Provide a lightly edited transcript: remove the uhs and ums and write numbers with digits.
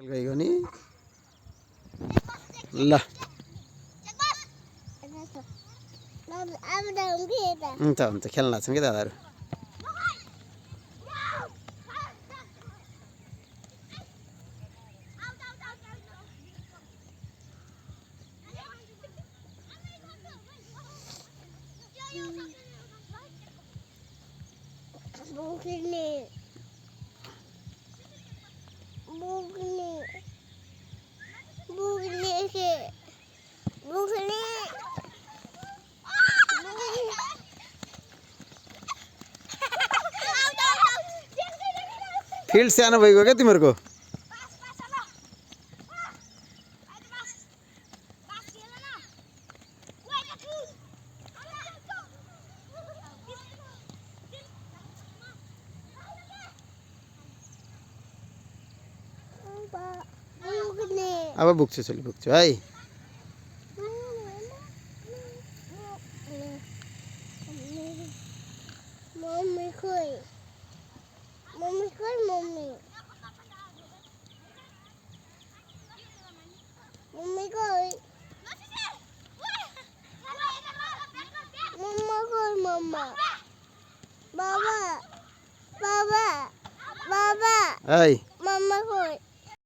Gani lah. Entah খেলনা আছে নাকি দাদার फील्ड से आना भाई को क्या मेरे को अब बुक से चली बुक से आई मम्मी कोई मम्मी कोई मम्मी मम्मी कोई मम्मा कोई मम्मा बाबा बाबा बाबा आई मम्मा कोई